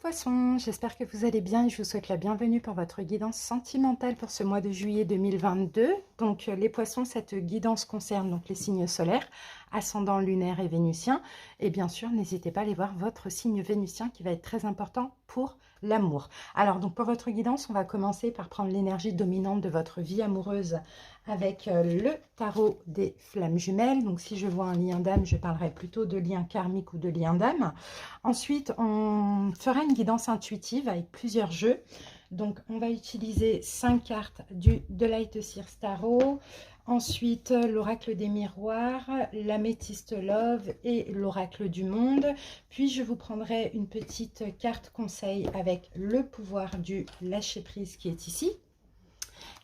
Poissons, j'espère que vous allez bien et je vous souhaite la bienvenue pour votre guidance sentimentale pour ce mois de juillet 2022. Donc les poissons, cette guidance concerne donc les signes solaires, ascendant lunaire et vénusien. Et bien sûr, n'hésitez pas à aller voir votre signe vénusien qui va être très important pour l'amour. Alors donc pour votre guidance, on va commencer par prendre l'énergie dominante de votre vie amoureuse avec le tarot des flammes jumelles. Donc si je vois un lien d'âme, je parlerai plutôt de lien karmique ou de lien d'âme. Ensuite, on fera une guidance intuitive avec plusieurs jeux. Donc, on va utiliser 5 cartes du The Light Seers Tarot. Ensuite, l'oracle des miroirs, l'améthyste Love et l'oracle du monde. Puis, je vous prendrai une petite carte conseil avec le pouvoir du lâcher-prise qui est ici.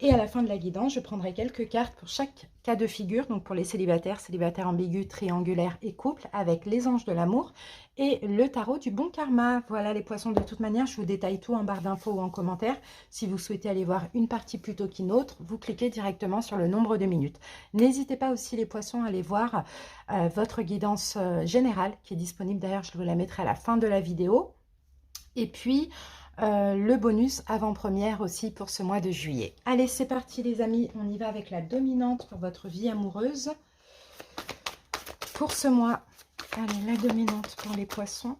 Et à la fin de la guidance, je prendrai quelques cartes pour chaque cas de figure, donc pour les célibataires, célibataires ambigus, triangulaires et couples, avec les anges de l'amour et le tarot du bon karma. Voilà les poissons, de toute manière, je vous détaille tout en barre d'infos ou en commentaire. Si vous souhaitez aller voir une partie plutôt qu'une autre, vous cliquez directement sur le nombre de minutes. N'hésitez pas aussi les poissons à aller voir votre guidance générale, qui est disponible d'ailleurs, je vous la mettrai à la fin de la vidéo. Et puis, le bonus avant-première aussi pour ce mois de juillet. Allez, c'est parti les amis, on y va avec la dominante pour votre vie amoureuse. Pour ce mois, allez, la dominante pour les poissons.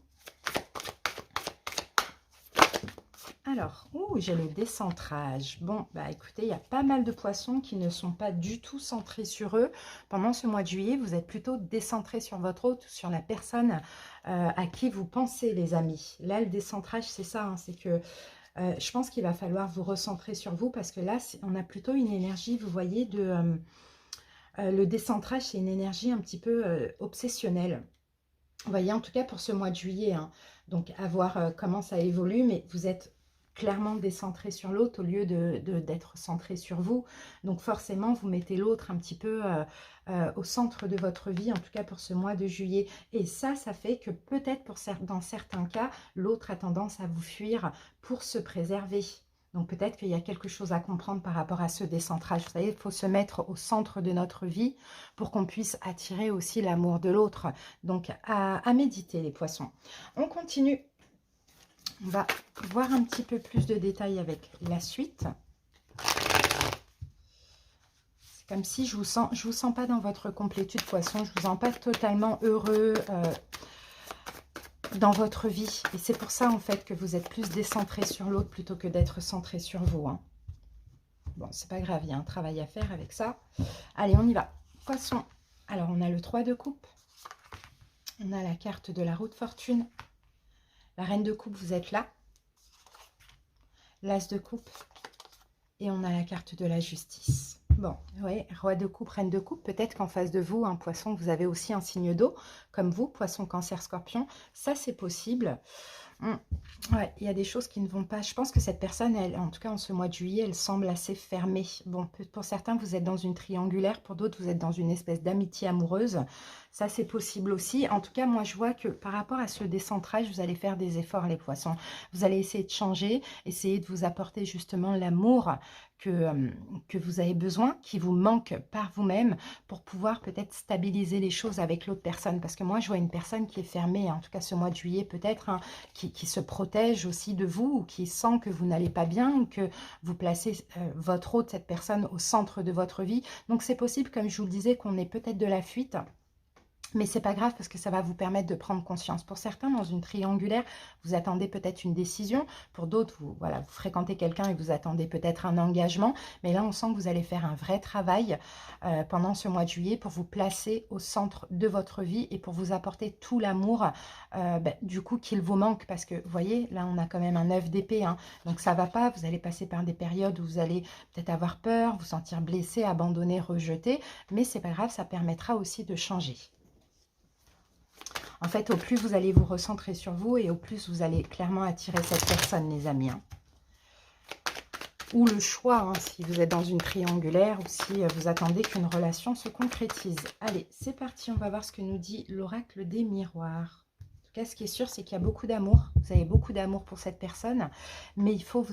Alors, j'ai le décentrage. Bon, bah écoutez, il y a pas mal de poissons qui ne sont pas du tout centrés sur eux. Pendant ce mois de juillet, vous êtes plutôt décentré sur votre hôte, sur la personne à qui vous pensez, les amis. Là, le décentrage, c'est ça, hein, c'est que je pense qu'il va falloir vous recentrer sur vous parce que là, on a plutôt une énergie, vous voyez, de le décentrage, c'est une énergie un petit peu obsessionnelle. Vous voyez, en tout cas pour ce mois de juillet, hein. Donc à voir comment ça évolue, mais vous êtes clairement décentré sur l'autre au lieu d'être centré sur vous. Donc forcément, vous mettez l'autre un petit peu au centre de votre vie, en tout cas pour ce mois de juillet. Et ça fait que peut-être dans certains cas, l'autre a tendance à vous fuir pour se préserver. Donc peut-être qu'il y a quelque chose à comprendre par rapport à ce décentrage. Vous savez, il faut se mettre au centre de notre vie pour qu'on puisse attirer aussi l'amour de l'autre. Donc à méditer les poissons. On continue. On va voir un petit peu plus de détails avec la suite. C'est comme si je vous sens pas dans votre complétude poisson. Je vous sens pas totalement heureux dans votre vie. Et c'est pour ça en fait que vous êtes plus décentré sur l'autre plutôt que d'être centré sur vous, hein. Bon, c'est pas grave, il y a un travail à faire avec ça. Allez, on y va. Poisson. Alors, on a le 3 de coupe. On a la carte de la roue de fortune. La reine de coupe, vous êtes là. L'as de coupe. Et on a la carte de la justice. Bon, oui, roi de coupe, reine de coupe. Peut-être qu'en face de vous, un poisson, vous avez aussi un signe d'eau. Comme vous, poisson, cancer, scorpion. Ça, c'est possible. Ouais, il y a des choses qui ne vont pas. Je pense que cette personne, elle, en tout cas en ce mois de juillet, elle semble assez fermée. Bon, pour certains, vous êtes dans une triangulaire. Pour d'autres, vous êtes dans une espèce d'amitié amoureuse. Ça, c'est possible aussi. En tout cas, moi, je vois que par rapport à ce décentrage, vous allez faire des efforts, les poissons. Vous allez essayer de changer, essayer de vous apporter justement l'amour que vous avez besoin, qui vous manque par vous-même, pour pouvoir peut-être stabiliser les choses avec l'autre personne. Parce que moi, je vois une personne qui est fermée, en tout cas ce mois de juillet peut-être, hein, qui se protège aussi de vous, ou qui sent que vous n'allez pas bien, ou que vous placez votre autre, cette personne, au centre de votre vie. Donc c'est possible, comme je vous le disais, qu'on ait peut-être de la fuite. Mais c'est pas grave parce que ça va vous permettre de prendre conscience. Pour certains, dans une triangulaire, vous attendez peut-être une décision. Pour d'autres, voilà, vous fréquentez quelqu'un et vous attendez peut-être un engagement. Mais là, on sent que vous allez faire un vrai travail pendant ce mois de juillet pour vous placer au centre de votre vie et pour vous apporter tout l'amour du coup qu'il vous manque. Parce que, vous voyez, là, on a quand même un 9 d'épée. Hein, donc, ça va pas. Vous allez passer par des périodes où vous allez peut-être avoir peur, vous sentir blessé, abandonné, rejeté. Mais c'est pas grave, ça permettra aussi de changer. En fait, au plus vous allez vous recentrer sur vous et au plus vous allez clairement attirer cette personne, les amis. Hein. Ou le choix, hein, si vous êtes dans une triangulaire ou si vous attendez qu'une relation se concrétise. Allez, c'est parti, on va voir ce que nous dit l'oracle des miroirs. En tout cas, ce qui est sûr, c'est qu'il y a beaucoup d'amour. Vous avez beaucoup d'amour pour cette personne, mais il faut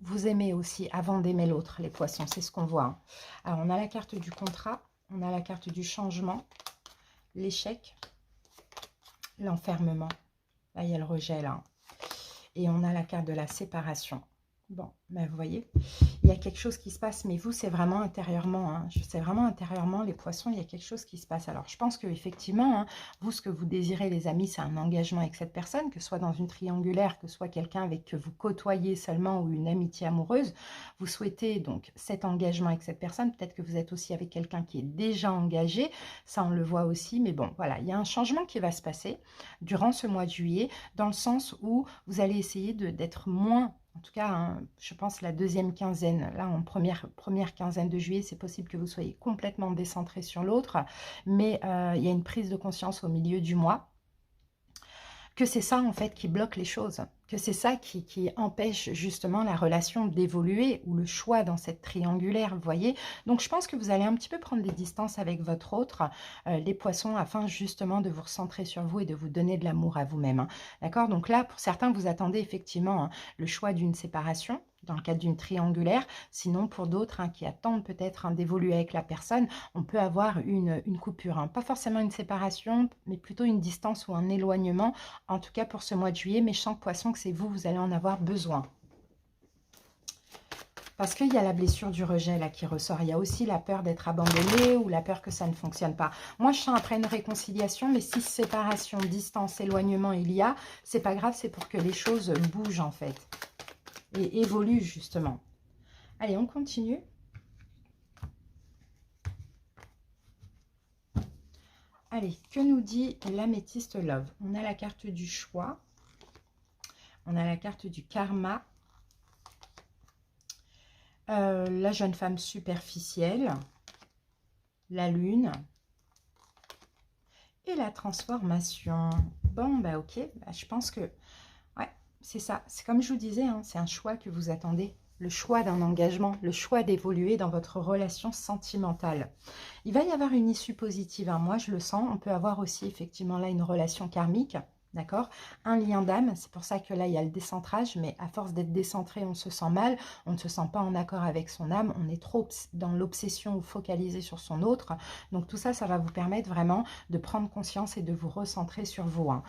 vous aimer aussi avant d'aimer l'autre, les poissons. C'est ce qu'on voit. Hein. Alors, on a la carte du contrat, on a la carte du changement, l'échec, l'enfermement. Là, il y a le rejet, là. et on a la carte de la séparation. Bon, ben vous voyez, il y a quelque chose qui se passe, mais vous, c'est vraiment intérieurement. Hein, c'est vraiment intérieurement, les poissons, il y a quelque chose qui se passe. Alors, je pense qu'effectivement, hein, vous, ce que vous désirez, les amis, c'est un engagement avec cette personne, que ce soit dans une triangulaire, que ce soit quelqu'un avec que vous côtoyez seulement ou une amitié amoureuse. Vous souhaitez donc cet engagement avec cette personne. Peut-être que vous êtes aussi avec quelqu'un qui est déjà engagé. Ça, on le voit aussi. Mais bon, voilà, il y a un changement qui va se passer durant ce mois de juillet, dans le sens où vous allez essayer d'être moins... En tout cas, hein, je pense la deuxième quinzaine, là en première quinzaine de juillet, c'est possible que vous soyez complètement décentré sur l'autre, mais il y a une prise de conscience au milieu du mois, que c'est ça en fait qui bloque les choses, que c'est ça qui empêche justement la relation d'évoluer ou le choix dans cette triangulaire, vous voyez. Donc je pense que vous allez un petit peu prendre des distances avec votre autre, les poissons, afin justement de vous recentrer sur vous et de vous donner de l'amour à vous-même. Hein. D'accord. Donc là, pour certains, vous attendez effectivement hein, le choix d'une séparation, dans le cadre d'une triangulaire. Sinon, pour d'autres hein, qui attendent peut-être hein, d'évoluer avec la personne, on peut avoir une coupure. Hein. Pas forcément une séparation, mais plutôt une distance ou un éloignement. En tout cas, pour ce mois de juillet, mais je sens, poisson, que c'est vous, vous allez en avoir besoin. Parce qu'il y a la blessure du rejet là qui ressort. Il y a aussi la peur d'être abandonné ou la peur que ça ne fonctionne pas. Moi, je sens après une réconciliation, mais si séparation, distance, éloignement il y a, c'est pas grave, c'est pour que les choses bougent en fait. Et évoluent justement. Allez, on continue. Allez, que nous dit l'améthyste love? On a la carte du choix. On a la carte du karma. La jeune femme superficielle. La lune. Et la transformation. Bon, bah ok. Bah, je pense que... Ouais, c'est ça. C'est comme je vous disais, hein, c'est un choix que vous attendez. Le choix d'un engagement, le choix d'évoluer dans votre relation sentimentale. Il va y avoir une issue positive, hein. Moi je le sens. On peut avoir aussi effectivement là une relation karmique, d'accord, un lien d'âme. C'est pour ça que là il y a le décentrage, mais à force d'être décentré, on se sent mal, on ne se sent pas en accord avec son âme, on est trop dans l'obsession ou focalisé sur son autre. Donc tout ça, ça va vous permettre vraiment de prendre conscience et de vous recentrer sur vous. Hein.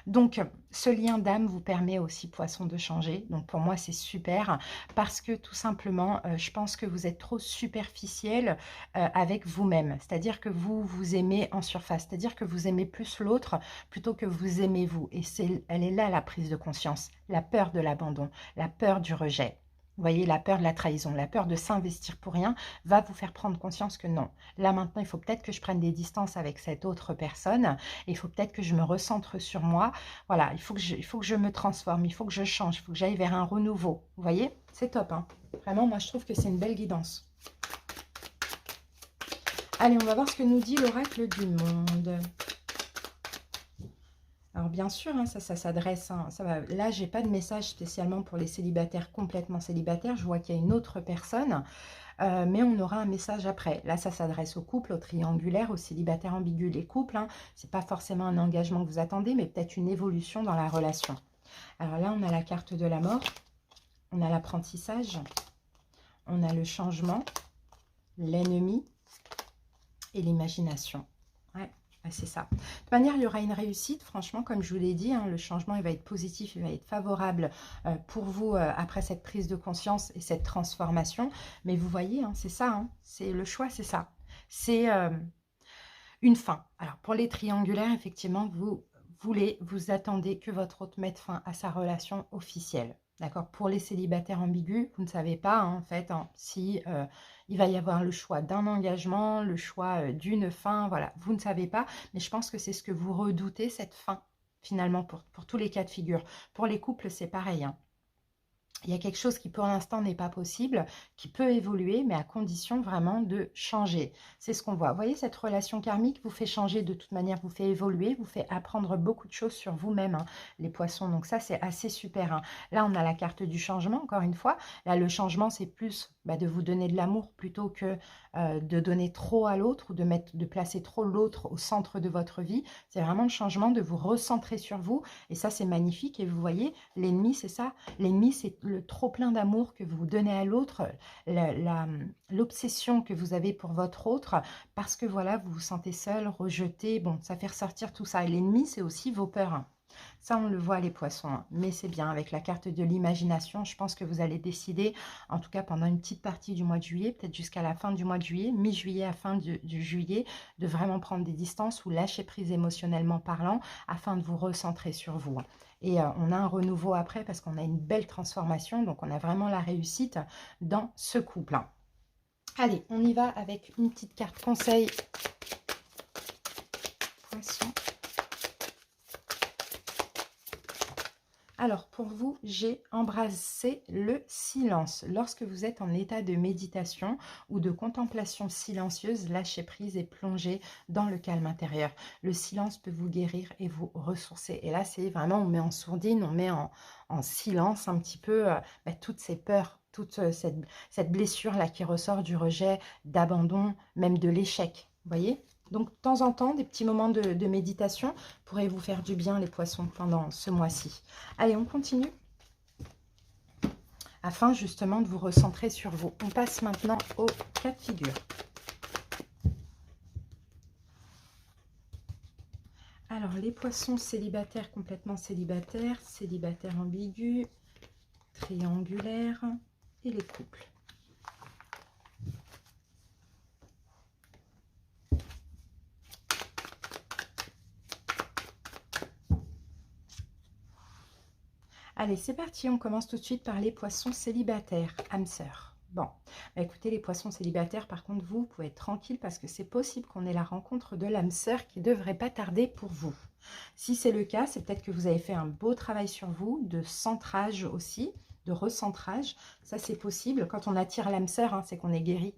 Donc, ce lien d'âme vous permet aussi, poisson, de changer. Donc, pour moi, c'est super parce que tout simplement, je pense que vous êtes trop superficiel avec vous-même. C'est-à-dire que vous vous aimez en surface. C'est-à-dire que vous aimez plus l'autre plutôt que vous aimez vous. Et elle est là, la prise de conscience. La peur de l'abandon, la peur du rejet. Vous voyez, la peur de la trahison, la peur de s'investir pour rien va vous faire prendre conscience que non. Là, maintenant, il faut peut-être que je prenne des distances avec cette autre personne. Il faut peut-être que je me recentre sur moi. Voilà, il faut que je me transforme, il faut que je change, il faut que j'aille vers un renouveau. Vous voyez, c'est top. Hein. Vraiment, moi, je trouve que c'est une belle guidance. Allez, on va voir ce que nous dit l'oracle du monde. Alors bien sûr, hein, ça s'adresse, hein, ça va. Là, j'ai pas de message spécialement pour les célibataires complètement célibataires. Je vois qu'il y a une autre personne, mais on aura un message après. Là, ça s'adresse aux couples, aux triangulaires, aux célibataires ambigus. Les couples, hein, c'est pas forcément un engagement que vous attendez, mais peut-être une évolution dans la relation. Alors là, on a la carte de la mort, on a l'apprentissage, on a le changement, l'ennemi et l'imagination. Ouais. C'est ça. De toute manière, il y aura une réussite. Franchement, comme je vous l'ai dit, hein, le changement, il va être positif, il va être favorable pour vous après cette prise de conscience et cette transformation. Mais vous voyez, hein, c'est ça. Hein, c'est le choix, c'est ça. C'est une fin. Alors, pour les triangulaires, effectivement, vous attendez que votre hôte mette fin à sa relation officielle. D'accord. Pour les célibataires ambigus, vous ne savez pas, hein, en fait, hein, si il va y avoir le choix d'un engagement, le choix d'une fin, voilà. Vous ne savez pas, mais je pense que c'est ce que vous redoutez, cette fin, finalement, pour tous les cas de figure. Pour les couples, c'est pareil, hein. Il y a quelque chose qui pour l'instant n'est pas possible, qui peut évoluer, mais à condition vraiment de changer. C'est ce qu'on voit. Vous voyez, cette relation karmique vous fait changer de toute manière, vous fait évoluer, vous fait apprendre beaucoup de choses sur vous-même, hein, les poissons. Donc ça, c'est assez super. Hein. Là, on a la carte du changement, encore une fois. Là, le changement, c'est plus de vous donner de l'amour plutôt que de donner trop à l'autre ou de placer trop l'autre au centre de votre vie. C'est vraiment le changement de vous recentrer sur vous. Et ça, c'est magnifique. Et vous voyez, l'ennemi, c'est ça. L'ennemi, c'est le trop plein d'amour que vous donnez à l'autre, l'obsession que vous avez pour votre autre, parce que voilà, vous vous sentez seul, rejeté. Bon, ça fait ressortir tout ça. Et l'ennemi, c'est aussi vos peurs. Ça, on le voit les poissons, hein. Mais c'est bien, avec la carte de l'imagination, je pense que vous allez décider, en tout cas pendant une petite partie du mois de juillet, peut-être jusqu'à la fin du mois de juillet, mi-juillet à fin du juillet, de vraiment prendre des distances ou lâcher prise émotionnellement parlant, afin de vous recentrer sur vous, hein. Et on a un renouveau après parce qu'on a une belle transformation, donc on a vraiment la réussite dans ce couple, hein. Allez, on y va avec une petite carte conseil. Poisson. Alors, pour vous, j'ai embrassé le silence. Lorsque vous êtes en état de méditation ou de contemplation silencieuse, lâchez prise et plongez dans le calme intérieur. Le silence peut vous guérir et vous ressourcer. Et là, c'est vraiment, on met en sourdine, on met en silence un petit peu toutes ces peurs, toute cette blessure-là qui ressort du rejet, d'abandon, même de l'échec. Vous voyez ? Donc, de temps en temps, des petits moments de méditation pourraient vous faire du bien, les poissons, pendant ce mois-ci. Allez, on continue. Afin justement de vous recentrer sur vous. On passe maintenant au cas de figure. Alors, les poissons célibataires, complètement célibataires, célibataires ambigus, triangulaires et les couples. Allez, c'est parti, on commence tout de suite par les poissons célibataires, âme sœur. Bon, bah écoutez, les poissons célibataires, par contre, vous pouvez être tranquille parce que c'est possible qu'on ait la rencontre de l'âme sœur qui ne devrait pas tarder pour vous. Si c'est le cas, c'est peut-être que vous avez fait un beau travail sur vous, de centrage aussi, de recentrage. Ça, c'est possible. Quand on attire l'âme sœur, hein, c'est qu'on est guéri.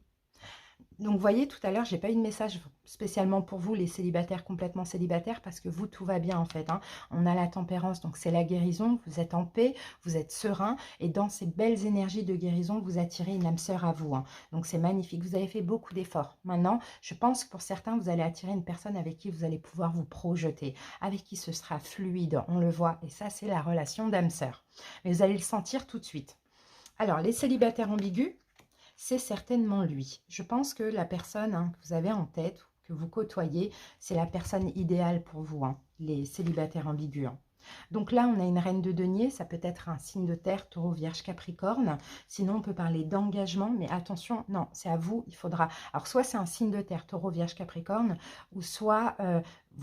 Donc, vous voyez, tout à l'heure, je n'ai pas eu de message spécialement pour vous, les célibataires, complètement célibataires, parce que vous, tout va bien, en fait, hein. On a la tempérance, donc c'est la guérison. Vous êtes en paix, vous êtes serein. Et dans ces belles énergies de guérison, vous attirez une âme sœur à vous, hein. Donc, c'est magnifique. Vous avez fait beaucoup d'efforts. Maintenant, je pense que pour certains, vous allez attirer une personne avec qui vous allez pouvoir vous projeter, avec qui ce sera fluide, on le voit. Et ça, c'est la relation d'âme sœur. Mais vous allez le sentir tout de suite. Alors, les célibataires ambigus, c'est certainement lui. Je pense que la personne que vous avez en tête, que vous côtoyez, c'est la personne idéale pour vous, hein, les célibataires ambigus, hein. Donc là, on a une reine de denier, ça peut être un signe de terre, taureau, vierge, capricorne. Sinon, on peut parler d'engagement, mais attention, non, c'est à vous, il faudra... Alors, soit c'est un signe de terre, taureau, vierge, capricorne, ou soit...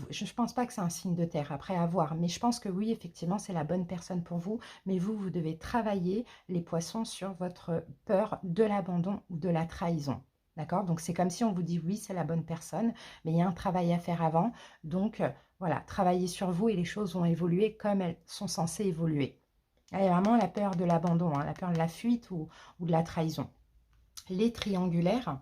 je ne pense pas que c'est un signe de terre, après à voir, mais je pense que oui, effectivement, c'est la bonne personne pour vous. Mais vous, vous devez travailler, les poissons, sur votre peur de l'abandon ou de la trahison. D'accord? Donc, c'est comme si on vous dit oui, c'est la bonne personne, mais il y a un travail à faire avant. Donc, voilà, travaillez sur vous et les choses vont évoluer comme elles sont censées évoluer. Il y a vraiment la peur de l'abandon, hein, la peur de la fuite ou de la trahison. Les triangulaires,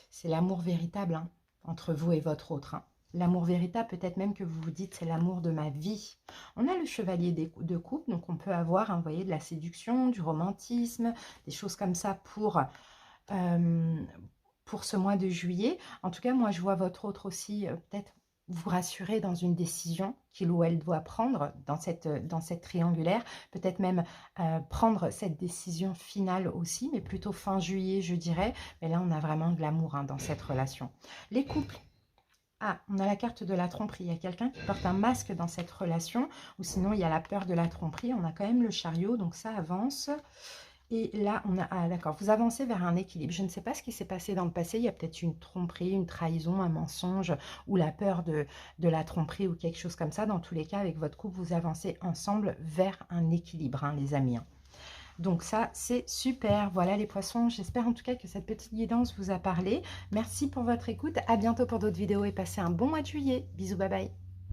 c'est l'amour véritable, hein, entre vous et votre autre, hein. L'amour véritable, peut-être même que vous vous dites, c'est l'amour de ma vie. On a le chevalier de coupe, donc on peut avoir, hein, vous voyez, de la séduction, du romantisme, des choses comme ça pour ce mois de juillet. En tout cas, moi, je vois votre autre aussi, peut-être vous rassurer dans une décision qu'il ou elle doit prendre dans cette triangulaire. Peut-être même prendre cette décision finale aussi, mais plutôt fin juillet, je dirais. Mais là, on a vraiment de l'amour, hein, dans cette relation. Les couples. Ah, on a la carte de la tromperie. Il y a quelqu'un qui porte un masque dans cette relation, ou sinon, il y a la peur de la tromperie. On a quand même le chariot, donc ça avance. Et là, on a... Ah, d'accord, vous avancez vers un équilibre. Je ne sais pas ce qui s'est passé dans le passé. Il y a peut-être une tromperie, une trahison, un mensonge ou la peur de la tromperie ou quelque chose comme ça. Dans tous les cas, avec votre couple, vous avancez ensemble vers un équilibre, hein, les amis, hein. Donc ça, c'est super. Voilà les poissons. J'espère en tout cas que cette petite guidance vous a parlé. Merci pour votre écoute. À bientôt pour d'autres vidéos et passez un bon mois de juillet. Bisous, bye bye.